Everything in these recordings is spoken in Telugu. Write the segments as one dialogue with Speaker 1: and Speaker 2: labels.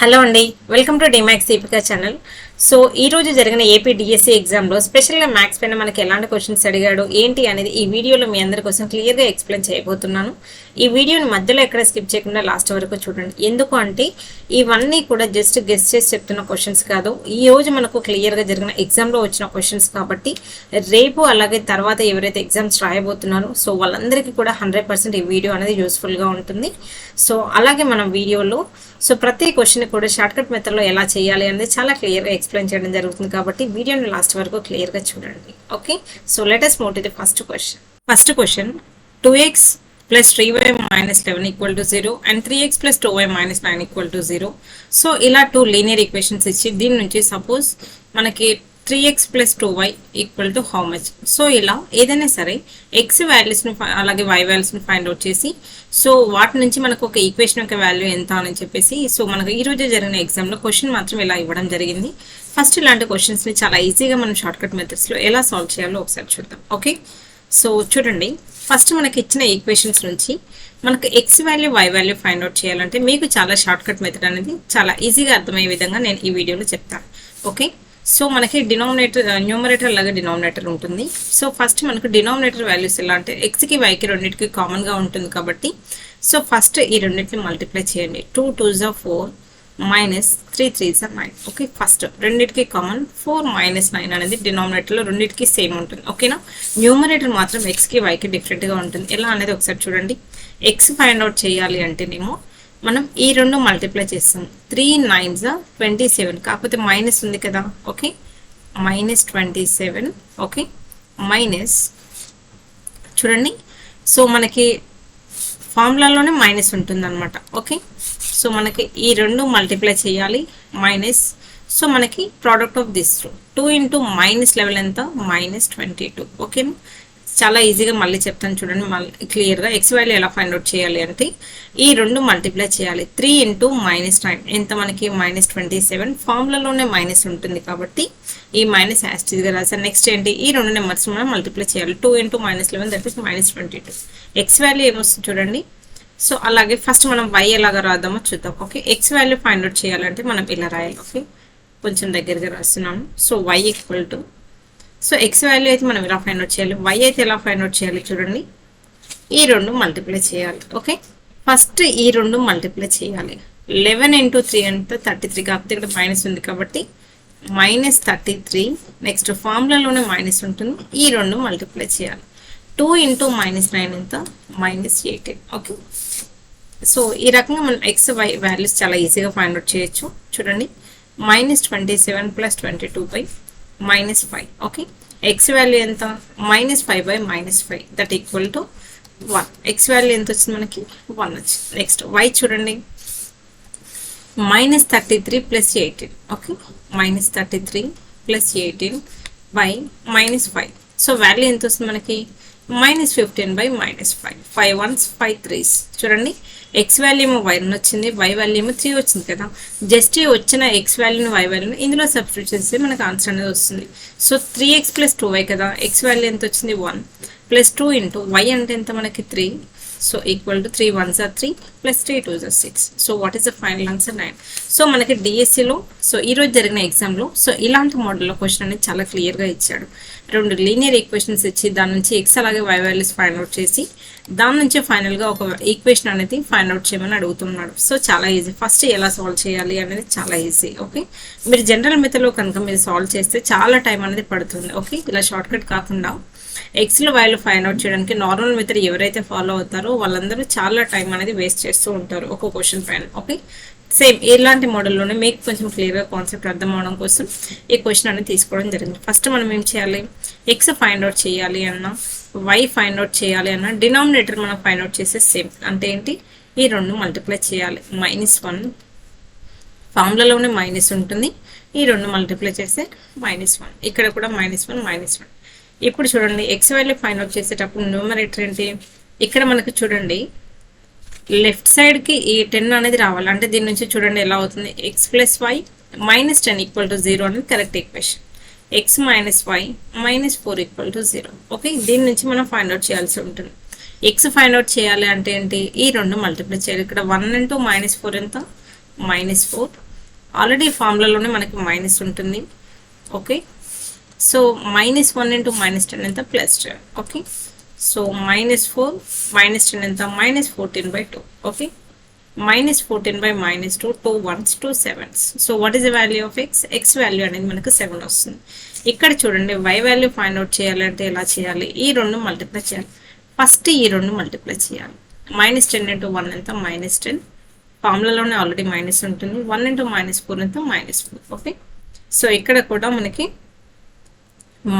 Speaker 1: హలో అండి, welcome to Dimax Deepika channel. So ఈ రోజు జరిగిన ఏపీ డిఎస్సి ఎగ్జామ్లో స్పెషల్గా మ్యాథ్స్ పైన మనకి ఎలాంటి క్వశ్చన్స్ అడిగాడు ఏంటి అనేది ఈ వీడియోలో మీ అందరి కోసం క్లియర్గా ఎక్స్ప్లెయిన్ చేయబోతున్నాను. ఈ వీడియోని మధ్యలో ఎక్కడ స్కిప్ చేయకుండా లాస్ట్ వరకు చూడండి. ఎందుకు అంటే ఇవన్నీ కూడా జస్ట్ గెస్ట్ చేసి చెప్తున్న క్వశ్చన్స్ కాదు, ఈ రోజు మనకు క్లియర్గా జరిగిన ఎగ్జామ్లో వచ్చిన క్వశ్చన్స్ కాబట్టి రేపు అలాగే తర్వాత ఎవరైతే ఎగ్జామ్స్ రాయబోతున్నారో సో వాళ్ళందరికీ కూడా 100% ఈ వీడియో అనేది యూస్ఫుల్గా ఉంటుంది. సో అలాగే మనం వీడియోలో సో ప్రతి క్వశ్చన్ కూడా షార్ట్కట్ మెథడ్లో ఎలా చేయాలి అనేది చాలా క్లియర్గా ఎక్స్ప్లెయిన్ చేయడం జరుగుతుంది కాబట్టి వీడియోని లాస్ట్ వరకు క్లియర్గా చూడండి. Okay, so let us move to the first question 2x plus 3y minus 11 equal to 0 and 3x plus 2y minus 9 equal to 0. So ఇలా 2 లీనియర్ ఈక్వేషన్స్ ఇచ్చి దీని నుంచి సపోజ్ మనకి 3x plus 2y equal to how much. So ఇలా ఏదైనా సరే x వాల్యూస్ని అలాగే y వాల్యూస్ని ఫైండ్ అవుట్ చేసి సో వాటి నుంచి మనకు ఒక ఈక్వేషన్ యొక్క వాల్యూ ఎంత అని చెప్పేసి సో మనకు ఈ రోజు జరిగిన ఎగ్జామ్లో క్వశ్చన్ మాత్రం ఇలా ఇవ్వడం జరిగింది. ఫస్ట్ ఇలాంటి క్వశ్చన్స్ని చాలా ఈజీగా మనం షార్ట్కట్ మెథడ్స్లో ఎలా సాల్వ్ చేయాలో ఒకసారి చూద్దాం. ఓకే, సో చూడండి, ఫస్ట్ మనకి ఇచ్చిన ఈక్వేషన్స్ నుంచి మనకు x value y value find out చేయాలంటే మీకు చాలా షార్ట్కట్ మెథడ్ అనేది చాలా ఈజీగా అర్థమయ్యే విధంగా నేను ఈ వీడియోలో చెప్తాను. ఓకే, సో మనకి న్యూమరేటర్ లాగా డినామినేటర్ ఉంటుంది. సో ఫస్ట్ మనకు డినామినేటర్ వాల్యూస్ ఎలా అంటే ఎక్స్కి వైకి రెండింటికి కామన్గా ఉంటుంది కాబట్టి సో ఫస్ట్ ఈ రెండింటిని మల్టిప్లై చేయండి. 2 2s are 4 minus 3 3s are 9. Okay, first రెండింటికి కామన్ 4 minus 9 అనేది డినామినేటర్లో రెండింటికి సేమ్ ఉంటుంది. ఓకేనా, న్యూమరేటర్ మాత్రం ఎక్స్కి వైకి డిఫరెంట్గా ఉంటుంది. ఎలా అనేది ఒకసారి చూడండి. ఎక్స్ ఫైండ్ అవుట్ చేయాలి అంటేనేమో మనం ఈ రెండు మల్టిప్లై చేస్తాం. 3 9s are 27, కాకపోతే మైనస్ ఉంది కదా. ఓకే, -27. ఓకే, మైనస్ చూడండి, సో మనకి ఫార్ములాలోనే మైనస్ ఉంటుంది అనమాట. ఓకే, సో మనకి ఈ రెండు మల్టిప్లై చేయాలి మైనస్. సో మనకి ప్రోడక్ట్ ఆఫ్ దిస్ 2 ఇంటూ -11 ఎంత -22. ఓకేనా, చాలా ఈజీగా మళ్ళీ చెప్తాను చూడండి మళ్ళీ క్లియర్గా. ఎక్స్ వాల్యూ ఎలా ఫైండ్ అవుట్ చేయాలి అంటే ఈ రెండు మల్టిప్లై చేయాలి. 3 ఇంటూ -9 ఎంత మనకి -27. ఫార్ములాలోనే మైనస్ ఉంటుంది కాబట్టి ఈ మైనస్ యాస్టీజ్గా రాసాను. నెక్స్ట్ ఏంటి, ఈ రెండు నెంబర్స్ మనం మల్టిప్లై చేయాలి. 2 into -11 that is -22. X value ఏమొస్తుంది చూడండి. సో అలాగే ఫస్ట్ మనం వై ఎలాగా రాద్దామో చూద్దాం. Okay, x value find out చేయాలంటే మనం ఇలా రాయాలి. ఓకే, కొంచెం దగ్గరగా రాస్తున్నాను. So y equal to, so x value అయితే మనం ఇలా ఫైండ్ అవుట్ చేయాలి, వై అయితే ఎలా ఫైండ్ అవుట్ చేయాలి చూడండి. ఈ రెండు మల్టిప్లై చేయాలి. ఓకే, ఫస్ట్ ఈ రెండు మల్టిప్లై చేయాలి. 11 ఇంటూ 3 అంటే 33, కాకపోతే ఇక్కడ మైనస్ ఉంది కాబట్టి -33. నెక్స్ట్ ఫార్ములాలోనే మైనస్ ఉంటుంది. ఈ రెండు మల్టిప్లై చేయాలి. 2 ఇంటూ -9 ఎంత -18. ఓకే, సో ఈ రకంగా మనం ఎక్స్ వై వాల్యూస్ చాలా ఈజీగా ఫైండ్ అవుట్ చేయొచ్చు. చూడండి, -27 + 22 -5. ఓకే, ఎక్స్ వాల్యూ ఎంత -5 / -5 that equal to 1. X value ఎంత వచ్చింది మనకి 1 వచ్చింది. నెక్స్ట్ వై చూడండి, -33 + 18. ఓకే, -33 + 18 / -5. సో వాల్యూ ఎంత వస్తుంది మనకి -15 / -5. 5 1s 5 3s. చూడండి, ఎక్స్ వాల్యూ ఏమో 1 వచ్చింది, వై వాల్యూ ఏమో 3 వచ్చింది కదా. జస్ట్ వచ్చిన ఎక్స్ వాల్యూని వై వాల్యూని ఇందులో సబ్స్టిట్యూట్ చేస్తే మనకు ఆన్సర్ అనేది వస్తుంది. సో 3x + 2y కదా. ఎక్స్ వాల్యూ ఎంత వచ్చింది 1 + 2 ఇంటూ వై అంటే ఎంత మనకి 3. So equal to 3 1s are 3 + 3 2s are 6. So what is the final answer 9. So మనకి డిఎస్సిలో సో ఈరోజు జరిగిన ఎగ్జామ్లో సో ఇలాంటి మోడల్లో క్వశ్చన్ అనేది చాలా క్లియర్గా ఇచ్చాడు. రెండు లీనియర్ ఈక్వేషన్స్ ఇచ్చి దాని నుంచి ఎక్స్ అలాగే వై వాల్యూస్ ఫైండ్ అవుట్ చేసి దాని నుంచి ఫైనల్గా ఒక ఈక్వేషన్ అనేది ఫైండ్ అవుట్ చేయమని అడుగుతున్నాడు. సో చాలా ఈజీ. ఫస్ట్ ఎలా సాల్వ్ చేయాలి అనేది చాలా ఈజీ. ఓకే, మీరు జనరల్ మెథడ్లో కనుక మీరు సాల్వ్ చేస్తే చాలా టైం అనేది పడుతుంది. ఓకే, ఇలా షార్ట్కట్ కాకుండా ఎక్స్లో వాల్యూ ఫైండ్ అవుట్ చేయడానికి నార్మల్ మెథడ్ ఎవరైతే ఫాలో అవుతారో వాళ్ళందరూ చాలా టైం అనేది వేస్ట్ చేస్తూ ఉంటారు ఒక క్వశ్చన్ పైన. ఓకే, సేమ్ ఇలాంటి మోడల్లోనే మీకు కొంచెం క్లియర్గా కాన్సెప్ట్ అర్థం అవడం కోసం ఈ క్వశ్చన్ అనేది తీసుకోవడం జరిగింది. ఫస్ట్ మనం ఏం చేయాలి, ఎక్స్ ఫైండ్ అవుట్ చేయాలి అన్నా వై ఫైండ్ అవుట్ చేయాలి అన్న డినామినేటర్ మనం ఫైండ్ అవుట్ చేసే సేమ్ అంటే ఏంటి, ఈ రెండు మల్టిప్లై చేయాలి. -1 ఫార్ములాలోనే మైనస్ ఉంటుంది, ఈ రెండు మల్టిప్లై చేస్తే -1. ఇక్కడ కూడా -1 -1. ఇప్పుడు చూడండి, ఎక్స్ వాల్యూ ఫైండ్ అవుట్ చేసేటప్పుడు న్యూమరేటర్ ఏంటి, ఇక్కడ మనకు చూడండి లెఫ్ట్ సైడ్కి ఈ 10 అనేది రావాలి. అంటే దీని నుంచి చూడండి ఎలా అవుతుంది, x + y -10 = 0 అనేది correct equation. x - y -4 = 0. Okay, దీని నుంచి మనం ఫైండ్ అవుట్ చేయాల్సి ఉంటుంది. ఎక్స్ ఫైండ్ అవుట్ చేయాలి అంటే ఏంటి, ఈ రెండు మల్టిప్లై చేయాలి. ఇక్కడ 1 × -4 ఎంత -4 ఆల్రెడీ ఫార్ములాలోనే మనకి మైనస్ ఉంటుంది. ఓకే, సో -1 ఇంటూ -10 ఎంత +10. ఓకే, సో -4 -10 ఎంత -14/2. Okay, -14 by -2, 2 1s 2 7s. So what is the value of x value అనేది మనకు 7 వస్తుంది. ఇక్కడ చూడండి y వాల్యూ ఫైండ్ అవుట్ చేయాలంటే ఎలా చేయాలి, ఈ రెండు మల్టిప్లై చేయాలి. ఫస్ట్ ఈ రెండు మల్టిప్లై చేయాలి. -10 ఇంటూ 1 ఎంత -10, ఫార్ములాలోనే ఆల్రెడీ మైనస్ ఉంటుంది. 1 ఇంటూ -4 ఎంత -4. ఓకే, సో ఇక్కడ కూడా మనకి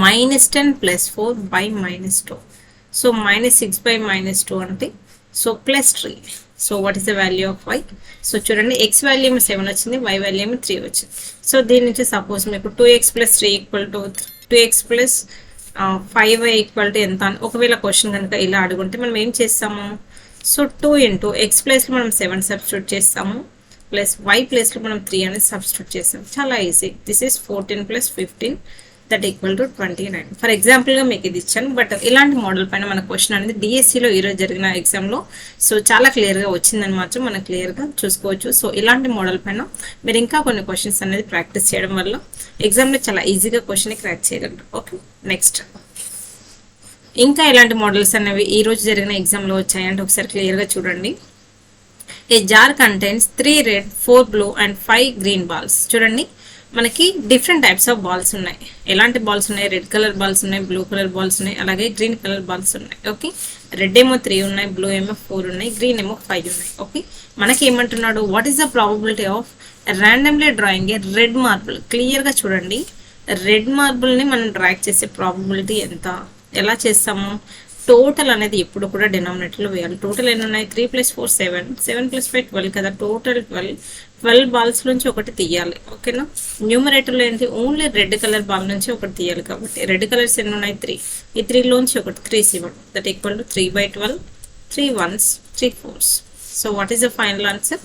Speaker 1: -10 + 4 by -2. సో -6 by -2 అంటే so +3. So what is the value of y? So చూడండి x వాల్యూ ఏమో 7 వచ్చింది, y వాల్యూ ఏమో 3 వచ్చింది. సో దీని నుంచి సపోజ్ మీకు 2x + 3 = 2x + 5y = ఎంత అని ఒకవేళ క్వశ్చన్ కనుక ఇలా అడుగుంటే మనం ఏం చేస్తాము, సో 2 ఇంటూ x ప్లేస్లో మనం 7 సబ్స్టిట్యూట్ చేస్తాము, ప్లస్ y ప్లేస్లో మనం 3 అనేది సబ్స్టిట్యూట్ చేస్తాము. చాలా easy. This is 14 + 15 that equal to 29. For ఎగ్జాంపుల్గా మీకు ఇది ఇచ్చాను, బట్ ఇలాంటి మోడల్ పైన మన క్వశ్చన్ అనేది డిఎస్సిలో ఈరోజు జరిగిన ఎగ్జామ్లో సో చాలా క్లియర్గా వచ్చిందని మాత్రం మనం క్లియర్గా చూసుకోవచ్చు. సో ఇలాంటి మోడల్ పైన మీరు ఇంకా కొన్ని క్వశ్చన్స్ అనేది ప్రాక్టీస్ చేయడం వల్ల ఎగ్జామ్లో చాలా ఈజీగా క్వశ్చన్ క్రాక్ చేయగలరు. ఓకే, నెక్స్ట్ ఇంకా ఇలాంటి మోడల్స్ అనేవి ఈరోజు జరిగిన ఎగ్జామ్లో వచ్చాయంటే ఒకసారి క్లియర్గా చూడండి. A jar contains 3 red 4 blue and 5 green balls. చూడండి మనకి డిఫరెంట్ టైప్స్ ఆఫ్ బాల్స్ ఉన్నాయి. ఎలాంటి బాల్స్ ఉన్నాయి, రెడ్ కలర్ బాల్స్ ఉన్నాయి, బ్లూ కలర్ బాల్స్ ఉన్నాయి, అలాగే గ్రీన్ కలర్ బాల్స్ ఉన్నాయి. ఓకే, రెడ్ ఏమో 3 ఉన్నాయి, బ్లూ ఏమో 4 ఉన్నాయి, గ్రీన్ ఏమో 5 ఉన్నాయి. ఓకే, మనకి ఏమంటున్నాడు, what is the probability of randomly drawing A red marble. క్లియర్గా చూడండి, రెడ్ మార్బుల్ని మనం డ్రాక్ చేసే ప్రాబబిలిటీ ఎంత, ఎలా చేస్తాము, టోటల్ అనేది ఎప్పుడు కూడా డినామినేటర్లో వేయాలి. టోటల్ ఎన్ని ఉన్నాయి, 3 + 4 7, 7 + 5 12 కదా, టోటల్ 12 బాల్స్ నుంచి ఒకటి తీయాలి. ఓకేనా, న్యూమరేటర్లో ఏంటి, ఓన్లీ రెడ్ కలర్ బాల్ నుంచి ఒకటి తీయాలి. కాబట్టి రెడ్ కలర్స్ ఎన్ని ఉన్నాయి, 3, ఈ 3లోంచి ఒకటి 3 7 that equal to 3/12, 3 1s 3 4s. So what is the final answer,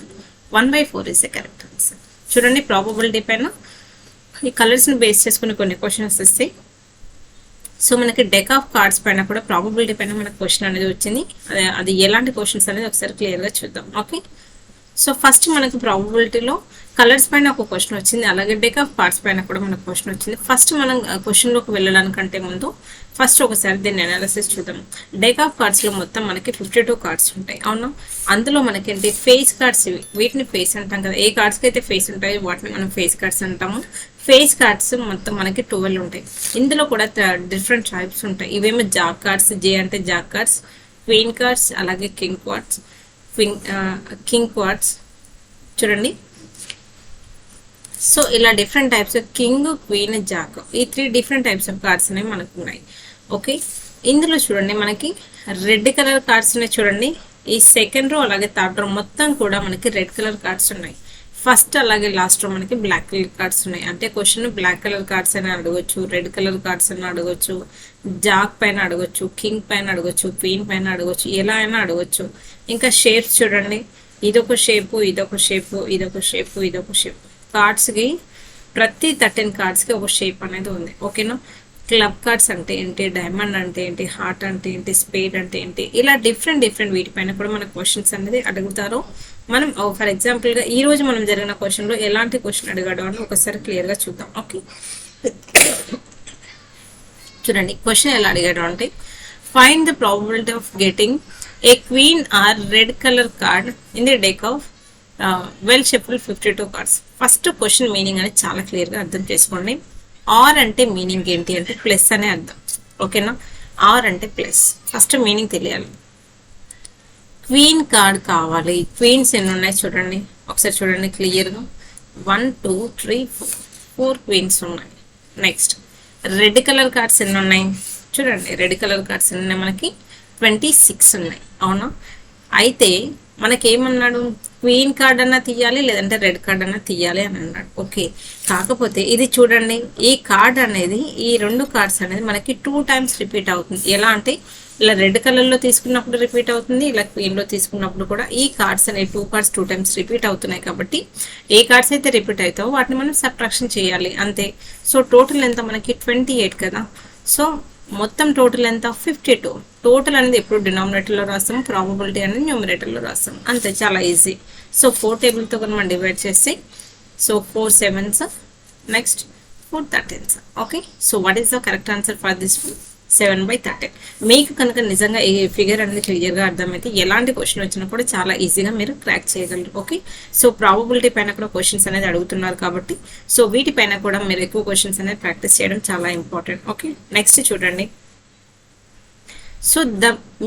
Speaker 1: 1/4 is the correct answer. చూడండి ప్రాబబిలిటీ పైన ఈ కలర్స్ని బేస్ చేసుకుని కొన్ని క్వశ్చన్స్ వస్తాయి. సో మనకి డెక్ ఆఫ్ కార్డ్స్ పైన కూడా ప్రాబబిలిటీ పైన మనకు క్వశ్చన్ అనేది వచ్చింది. అది ఎలాంటి క్వశ్చన్స్ అనేది ఒకసారి క్లియర్గా చూద్దాం. ఓకే, సో ఫస్ట్ మనకి ప్రాబబిలిటీలో కలర్స్ పైన ఒక క్వశ్చన్ వచ్చింది, అలాగే డెక్ ఆఫ్ కార్డ్స్ పైన కూడా మనకు క్వశ్చన్ వచ్చింది. ఫస్ట్ మనం క్వశ్చన్లోకి వెళ్ళడానికంటే ముందు ఫస్ట్ ఒకసారి దీన్ని అనాలిసిస్ చూద్దాం. డెక్ ఆఫ్ కార్డ్స్లో మొత్తం మనకి 52 కార్డ్స్ ఉంటాయి. అవునా, అందులో మనకేంటి ఫేస్ కార్డ్స్, వీటిని ఫేస్ అంటాం కదా. ఏ కార్డ్స్కి అయితే ఫేస్ ఉంటాయో వాటిని మనం ఫేస్ కార్డ్స్ అంటాము. ఫేస్ కార్డ్స్ మొత్తం మనకి 12 ఉంటాయి. ఇందులో కూడా డిఫరెంట్ టైప్స్ ఉంటాయి. ఇవేమో జాక్ కార్డ్స్, జే అంటే జాక్ కార్డ్స్, క్వీన్ కార్డ్స్, అలాగే కింగ్ కార్డ్స్. చూడండి, సో ఇలా different types of king, queen, Jack, ఈ 3 డిఫరెంట్ టైప్స్ ఆఫ్ కార్డ్స్ అనేవి మనకు ఉన్నాయి. ఓకే, ఇందులో చూడండి మనకి రెడ్ కలర్ కార్డ్స్ ఉన్నాయి. చూడండి ఈ సెకండ్ రో అలాగే థర్డ్ రో మొత్తం కూడా మనకి రెడ్ కలర్ కార్డ్స్ ఉన్నాయి. ఫస్ట్ అలాగే లాస్ట్ రో మనకి బ్లాక్ కలర్ కార్డ్స్ ఉన్నాయి. అంటే క్వశ్చన్ బ్లాక్ కలర్ కార్డ్స్ అని అడగవచ్చు, రెడ్ కలర్ కార్డ్స్ అని అడగవచ్చు, జాక్ పైన అడగవచ్చు, కింగ్ పైన అడగవచ్చు, క్వీన్ పైన అడగవచ్చు, ఎలా అయినా అడగవచ్చు. ఇంకా షేప్స్ చూడండి, ఇదొక షేపు, ఇదొక షేపు, ఇదొక షేపు, ఇదొక షేప్. కార్డ్స్కి ప్రతి 13 కార్డ్స్కి ఒక షేప్ అనేది ఉంది. ఓకేనా, క్లబ్ కార్డ్స్ అంటే ఏంటి, డైమండ్ అంటే ఏంటి, హార్ట్ అంటే ఏంటి, స్పేడ్ అంటే ఏంటి, ఇలా డిఫరెంట్ వీటిపైన కూడా మన క్వశ్చన్స్ అనేది అడుగుతారు. మనం ఫర్ ఎగ్జాంపుల్గా ఈ రోజు మనం జరిగిన క్వశ్చన్లో ఎలాంటి క్వశ్చన్ అడిగాడు అని ఒకసారి క్లియర్గా చూద్దాం. ఓకే, చూడండి క్వశ్చన్ ఎలా అడిగాడు అంటే, find the probability of getting a queen or red colour card in the deck of well shuffled 52 cards. First question meaning అనేది చాలా క్లియర్గా అర్థం చేసుకోండి. ఆర్ అంటే మీనింగ్ ఏంటి అంటే ప్లస్ అనే అర్థం. ఓకేనా, ఆర్ అంటే ప్లస్. ఫస్ట్ మీనింగ్ తెలియాలి. క్వీన్ కార్డ్ కావాలి. క్వీన్స్ ఎన్ని ఉన్నాయి చూడండి, ఒకసారి చూడండి క్లియర్గా. 1 2 3 4 క్వీన్స్ ఉన్నాయి. నెక్స్ట్ రెడ్ కలర్ కార్డ్స్ ఎన్ని ఉన్నాయి చూడండి, రెడ్ కలర్ కార్డ్స్ ఎన్ని ఉన్నాయి, మనకి 26 ఉన్నాయి. అవునా, అయితే మనకేమన్నాడు, క్వీన్ కార్డ్ అన్నా తీయాలి లేదంటే రెడ్ కార్డ్ అన్నా తీయాలి అని అన్నాడు. ఓకే, కాకపోతే ఇది చూడండి, ఈ కార్డ్ అనేది, ఈ 2 కార్డ్స్ అనేది మనకి 2 times రిపీట్ అవుతుంది. ఎలా అంటే ఇలా రెడ్ కలర్లో తీసుకున్నప్పుడు రిపీట్ అవుతుంది, ఇలా క్వీన్లో తీసుకున్నప్పుడు కూడా ఈ కార్డ్స్ అనేవి 2 కార్డ్స్ 2 times రిపీట్ అవుతున్నాయి. కాబట్టి ఏ కార్డ్స్ అయితే రిపీట్ అవుతావో వాటిని మనం సబ్ట్రాక్షన్ చేయాలి అంతే. సో టోటల్ ఎంత మనకి 28 కదా. సో మొత్తం టోటల్ ఎంత 52. టోటల్ అనేది ఎప్పుడు డినామినేటర్లో రాస్తాము, ప్రాబబిలిటీ అనేది న్యూమరేటర్లో రాస్తాం అంతే, చాలా ఈజీ. సో 4 టేబుల్తో మనం డివైడ్ చేస్తే so 4 7s, next 4 13s. Okay, so what is the correct answer for this one? 7/13. మీకు కనుక నిజంగా ఈ ఫిగర్ అనేది క్లియర్గా అర్థమైతే ఎలాంటి క్వశ్చన్ వచ్చినా కూడా చాలా ఈజీగా మీరు క్రాక్ చేయగలరు. ఓకే, సో ప్రాబబిలిటీ పైన కూడా క్వశ్చన్స్ అనేది అడుగుతున్నారు కాబట్టి సో వీటిపైన కూడా మీరు ఎక్కువ క్వశ్చన్స్ అనేది ప్రాక్టీస్ చేయడం చాలా ఇంపార్టెంట్. ఓకే, నెక్స్ట్ చూడండి. సో ద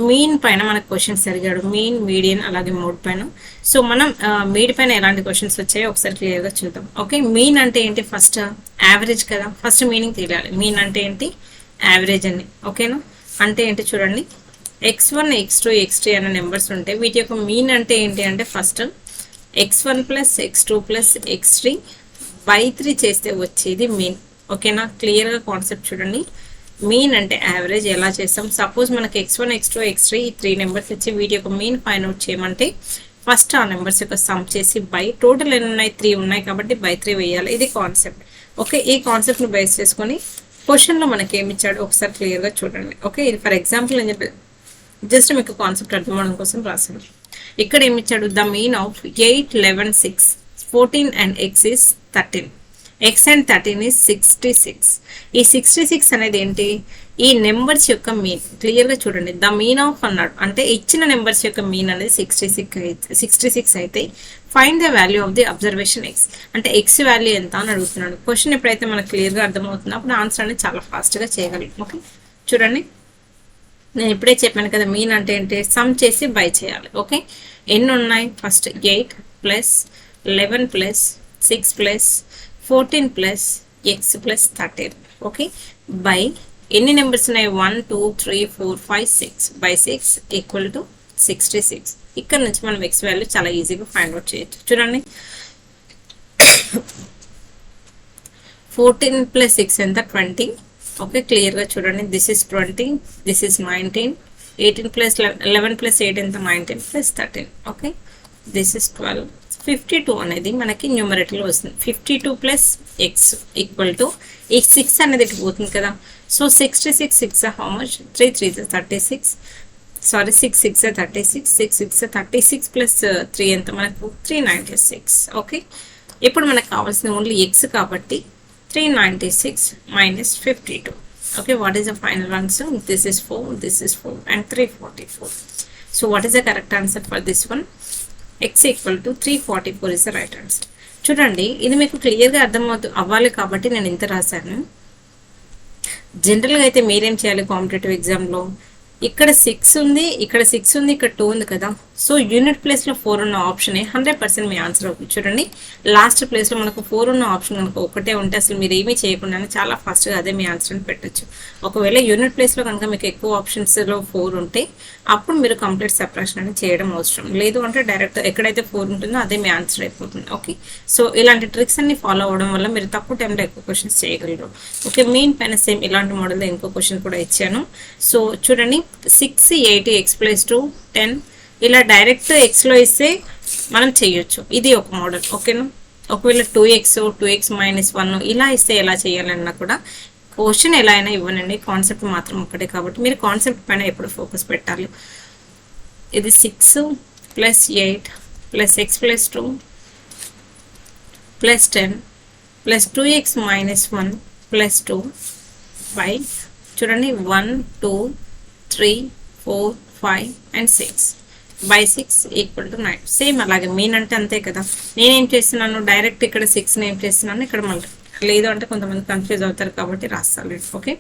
Speaker 1: మీన్ పైన మనకు క్వశ్చన్స్ అడిగాడు, మీన్, మీడియన్, అలాగే మోడ్ పైన. సో మనం మీడ్ పైన ఎలాంటి క్వశ్చన్స్ వచ్చాయో ఒకసారి క్లియర్గా చూద్దాం. ఓకే, మీన్ అంటే ఏంటి? ఫస్ట్ యావరేజ్ కదా, ఫస్ట్ మీనింగ్ తెలియాలి. మీన్ అంటే ఏంటి? యావరేజ్ అని. ఓకేనా, అంటే ఏంటి చూడండి, x1 x2 x3 అనే నెంబర్స్ ఉంటాయి. వీటి యొక్క మీన్ అంటే ఏంటి అంటే ఫస్ట్ x1 + x2 + x3 / 3 చేస్తే వచ్చేది మీన్. ఓకేనా, క్లియర్గా కాన్సెప్ట్ చూడండి. మీన్ అంటే యావరేజ్. ఎలా చేస్తాం? సపోజ్ మనకి x1 x2 x3 ఈ 3 నెంబర్స్ ఇచ్చి వీటి యొక్క మీన్ ఫైండ్ అవుట్ చేయమంటే ఫస్ట్ ఆ నెంబర్స్ యొక్క సమ్ చేసి బై, టోటల్ ఎన్ని ఉన్నాయి? 3 ఉన్నాయి కాబట్టి /3 వేయాలి. ఇది కాన్సెప్ట్. ఓకే, ఈ కాన్సెప్ట్ని బేస్ చేసుకొని క్వశ్చన్లో మనకి ఏమి ఇచ్చాడు ఒకసారి క్లియర్గా చూడండి. ఓకే, ఇది ఫర్ ఎగ్జాంపుల్ అని చెప్పి జస్ట్ మీకు కాన్సెప్ట్ అర్థం అవడం కోసం రాశాను. ఇక్కడ ఏమి ఇచ్చాడు? The mean of 8 11 6 14 and x is 13. x and 13 is 66. ఈ 66 అనేది ఏంటి? ఈ నెంబర్స్ యొక్క మీన్. క్లియర్గా చూడండి, ద మీన్ ఆఫ్ అన్నాడు అంటే ఇచ్చిన నెంబర్స్ యొక్క మీన్ అనేది 66 అయితే find the value of the observation x అంటే x వాల్యూ ఎంత అని అడుగుతున్నాడు. క్వశ్చన్ ఎప్పుడైతే మనకు క్లియర్గా అర్థమవుతుందో అప్పుడు ఆన్సర్ అనేది చాలా ఫాస్ట్గా చేయగలం. ఓకే, చూడండి, నేను ఇప్పుడే చెప్పాను కదా మీన్ అంటే ఏంటి? సమ్ చేసి బై చేయాలి. ఓకే, ఎన్ని ఉన్నాయి? First 8 + 11 + 6 + 14 + x + 13. ఓకే, బై ఎన్ని నెంబర్స్ ఉన్నాయి? 1 2 3 4 5 6 /6 = 66. ఇక్కడ నుంచి మనం x వాల్యూ చాలా ఈజీగా ఫైండ్ అవుట్ చేయొచ్చు. చూడండి, 14 + 6 ఎంత? 20. ఓకే, క్లియర్గా చూడండి, దిస్ ఇస్ 20, దిస్ ఇస్ 19. 18 + 11 + 8 ఎంత? 19 + 13. Okay, this is 12. 52 అనేది మనకి న్యూమరేటర్లో వస్తుంది. 52 + x = ఈ 6 అనేది ఇటు పోతుంది కదా. So 66 6 how much? 3 3 36. సారీ, 6 6 36. 6 6 36 + 3 ఎంత మనకు? 396. ఓకే, ఇప్పుడు మనకు కావాల్సింది ఓన్లీ x కాబట్టి 396 - 52. Okay, what is the final answer? This is 4, this is 4 and 344. So what is the correct answer for this one? x = 344 is the right answer. చూడండి, ఇది మీకు క్లియర్గా అవ్వాలి కాబట్టి నేను ఇంత రాశాను. జనరల్గా అయితే మీరేం చేయాలి కాంపిటేటివ్ ఎగ్జామ్లో? ఇక్కడ 6 ఉంది, ఇక్కడ 6 ఉంది, ఇక్కడ 2 ఉంది కదా. సో యూనిట్ ప్లేస్లో 4 ఉన్న ఆప్షన్ 100% మీ ఆన్సర్ అవుతుంది. చూడండి, లాస్ట్ ప్లేస్లో మనకు 4 ఉన్న ఆప్షన్ కనుక ఒకటే ఉంటే అసలు మీరు ఏమీ చేయకుండానే చాలా ఫాస్ట్గా అదే మీ ఆన్సర్ అని పెట్టచ్చు. ఒకవేళ యూనిట్ ప్లేస్లో కనుక మీకు ఎక్కువ ఆప్షన్స్లో 4 ఉంటే అప్పుడు మీరు కంప్లీట్ సబ్ట్రాక్షన్ అనేది చేయడం అవసరం లేదు. అంటే డైరెక్ట్ ఎక్కడైతే 4 ఉంటుందో అదే మీ ఆన్సర్ అయిపోతుంది. ఓకే, సో ఇలాంటి ట్రిక్స్ అన్ని ఫాలో అవ్వడం వల్ల మీరు తక్కువ టైంలో ఎక్కువ క్వశ్చన్స్ చేయగలరు. ఓకే, మెయిన్ పైన సేమ్ ఇలాంటి మోడల్లో ఇంకో క్వశ్చన్ కూడా ఇచ్చాను. సో చూడండి, 6 8 x + 2 10 ఇలా డైరెక్ట్ ఎక్స్లో ఇస్తే మనం చేయొచ్చు. ఇది ఒక మోడల్. ఓకేనా, ఒకవేళ 2x 2x - 1 ఇలా ఇస్తే ఎలా చేయాలన్నా కూడా క్వశ్చన్ ఎలా అయినా ఇవ్వనండి, కాన్సెప్ట్ మాత్రం ఒక్కటే కాబట్టి మీరు కాన్సెప్ట్ పైన ఎప్పుడు ఫోకస్ పెట్టాలి. ఇది 6 + 8 + x + 2 + 10 + 2x - 1 + 2 బై చూడండి 1 2 3 4 5 and 6 /6 = 9. సేమ్ అలాగే మీన్ అంటే అంతే కదా. నేనేం చేస్తున్నాను? డైరెక్ట్ ఇక్కడ 6 ఏం చేస్తున్నాను, ఇక్కడ మళ్ళీ లేదు అంటే కొంతమంది కన్ఫ్యూజ్ అవుతారు కాబట్టి రాస్తాను. ఓకే,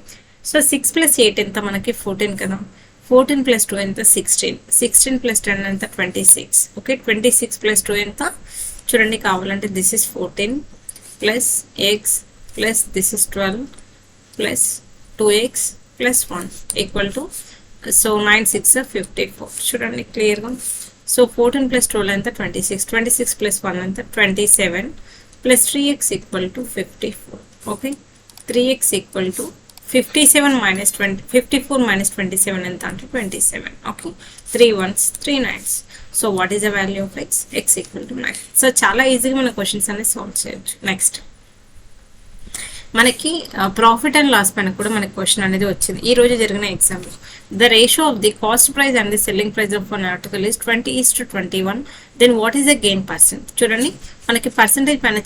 Speaker 1: సో 6 + 8 ఎంత మనకి? 14 కదా. 14 + 2 ఎంత? 16. 16 + 10 ఎంత? 26. ఓకే, 26 + 2 ఎంత? చూడండి, కావాలంటే this is 14 + x + this is 12 + 2x + 1 = so 9 6 54. చూడండి క్లియర్గా. సో 14 + 12 ఎంత? 26. 26 + 1 ఎంత? 27 + 3x = 54. ఓకే, 3x = 57 - 20 54 - 27 ఎంత అంటే 27. Okay, 3 1s 3 9s. So what is the value of x? x = 9. So చాలా ఈజీగా మన క్వశ్చన్స్ అనేది సాల్వ్ చేయొచ్చు. నెక్స్ట్ మనకి ప్రాఫిట్ అండ్ లాస్ పైన కూడా మనకి క్వశ్చన్ అనేది వచ్చింది ఈ రోజు జరిగిన ఎగ్జామ్లో. The ratio of the cost price and the selling price of one article is 20:21. Then what is the gain percent. చూడండి మనకి పర్సెంటేజ్ పైన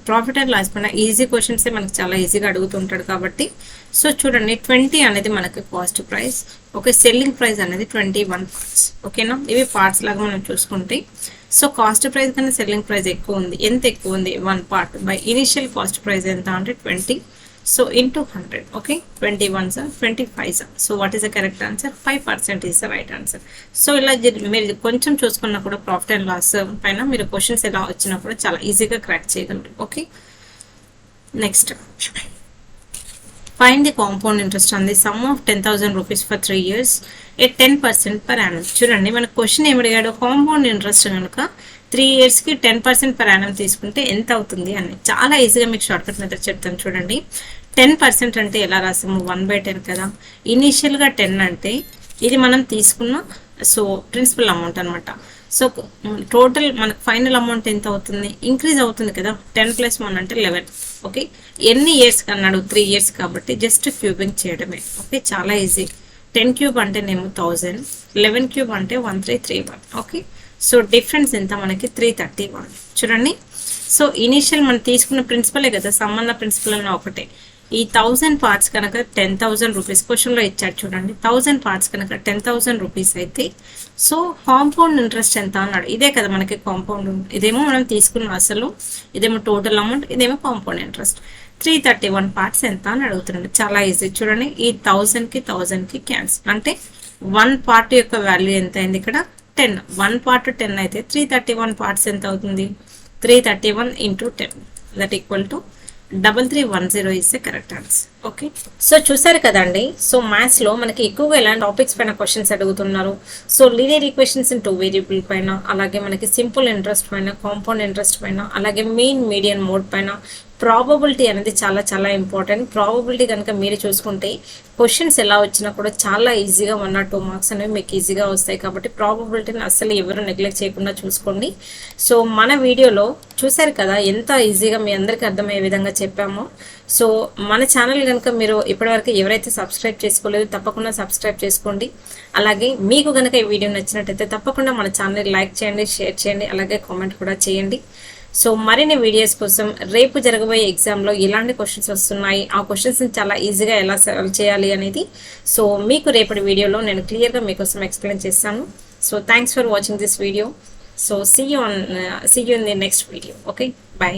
Speaker 1: ప్రాఫిట్ అండ్ లాస్ పైన ఈజీ క్వశ్చన్సే మనకి చాలా ఈజీగా అడుగుతుంటాడు కాబట్టి సో చూడండి 20 అనేది మనకి cost price, okay. Selling price అనేది 21 పార్ట్స్, ఓకేనా. ఇవి పార్ట్స్ లాగా మనం చూసుకుంటే సో కాస్ట్ ప్రైస్ కన్నా సెల్లింగ్ ప్రైస్ ఎక్కువ ఉంది. ఎంత ఎక్కువ ఉంది? 1 part by initial cost price ఎంత అంటే 20, so into 100, okay. 21 sir 25 sir. So what is the correct answer? 5% is the right answer. So ఇలా మీరు కొంచెం చూసుకున్నా కూడా ప్రాఫిట్ అండ్ లాస్ పైన మీరు క్వశ్చన్స్ ఎలా వచ్చినా కూడా చాలా ఈజీగా క్రాక్ చేయగలరు, okay. Next, find the compound interest on the sum of 10,000 rupees for 3 years at 10% per annum. చూడండి మన క్వశ్చన్ ఏమి అడిగాడు? కాంపౌండ్ ఇంట్రెస్ట్ కనుక 3 years కి 10% per annum తీసుకుంటే ఎంత అవుతుంది అని. చాలా ఈజీగా మీకు షార్ట్ కట్ మెథడ్ చెప్తాను చూడండి. 10% అంటే ఎలా రాసాము? 1/10 కదా. ఇనీషియల్గా 10 అంటే ఇది మనం తీసుకున్న సో ప్రిన్సిపల్ అమౌంట్ అనమాట. సో టోటల్ మనకు ఫైనల్ అమౌంట్ ఎంత అవుతుంది? ఇంక్రీజ్ అవుతుంది కదా. 10 + 1 అంటే 11, ఓకే. ఎన్ని ఇయర్స్ అన్నాడు? 3 years కాబట్టి జస్ట్ క్యూబింగ్ చేయడమే, ఓకే. చాలా ఈజీ. 10 క్యూబ్ అంటేనేమో 1000, 11 క్యూబ్ అంటే 1331, ఓకే. సో డిఫరెన్స్ ఎంత మనకి? 331. చూడండి సో ఇనీషియల్ మనం తీసుకున్న ప్రిన్సిపలే కదా, సంబంధ ప్రిన్సిపల్ అన్న ఒకటే. ఈ 1000 పార్ట్స్ కనుక 10,000 రూపీస్ క్వశ్చన్లో ఇచ్చాడు చూడండి. 1000 పార్ట్స్ కనుక 10,000 రూపీస్ అయితే సో కాంపౌండ్ ఇంట్రెస్ట్ ఎంత అన్నాడు. ఇదే కదా మనకి కాంపౌండ్. ఇదేమో మనం తీసుకున్న అసలు, ఇదేమో టోటల్ అమౌంట్, ఇదేమో కాంపౌండ్ ఇంట్రెస్ట్. 331 పార్ట్స్ ఎంత అని అడుగుతున్నాడు. చాలా ఈజీ. చూడండి ఈ 1000కి క్యాన్సిల్ అంటే 1 పార్ట్ యొక్క వాల్యూ ఎంత అయింది ఇక్కడ? 10. 1 పార్ట్ 10 అయితే 331 పార్ట్స్ ఎంత అవుతుంది? 331 into 10 that equal to 3310 is the correct answer, okay. So చూసారు కదండి. సో మ్యాథ్స్ లో మనకి ఎక్కువగా ఎలాంటి టాపిక్స్ పైన క్వశ్చన్స్ అడుగుతున్నారు? So linear equations in 2 variable పైన, అలాగే మనకి సింపుల్ ఇంట్రెస్ట్ పైన, కాంపౌండ్ ఇంట్రెస్ట్ పైన, అలాగే మీన్ మీడియన్ మోడ్ పైన. ప్రాబబిలిటీ అనేది చాలా చాలా ఇంపార్టెంట్. ప్రాబబిలిటీ కనుక మీరు చూసుకుంటే క్వశ్చన్స్ ఎలా వచ్చినా కూడా చాలా ఈజీగా 1 or 2 మార్క్స్ అనేవి మీకు ఈజీగా వస్తాయి. కాబట్టి ప్రాబబిలిటీని అస్సలు ఎవరు నెగ్లెక్ట్ చేయకుండా చూసుకోండి. సో మన వీడియోలో చూసారు కదా ఎంత ఈజీగా మీ అందరికీ అర్థమయ్యే విధంగా చెప్పామో. సో మన ఛానల్ కనుక మీరు ఇప్పటివరకు ఎవరైతే సబ్స్క్రైబ్ చేసుకోలేదు తప్పకుండా సబ్స్క్రైబ్ చేసుకోండి. అలాగే మీకు కనుక ఈ వీడియో నచ్చినట్టయితే తప్పకుండా మన ఛానల్ లైక్ చేయండి, షేర్ చేయండి, అలాగే కామెంట్ కూడా చేయండి. సో మరిన్ని వీడియోస్ కోసం రేపు జరగబోయే ఎగ్జామ్లో ఎలాంటి క్వశ్చన్స్ వస్తున్నాయి, ఆ క్వశ్చన్స్ని చాలా ఈజీగా ఎలా సాల్వ్ చేయాలి అనేది సో మీకు రేపటి వీడియోలో నేను క్లియర్గా మీకోసం ఎక్స్ప్లెయిన్ చేస్తాను. So thanks for watching this video. So see you in the next video, okay. By.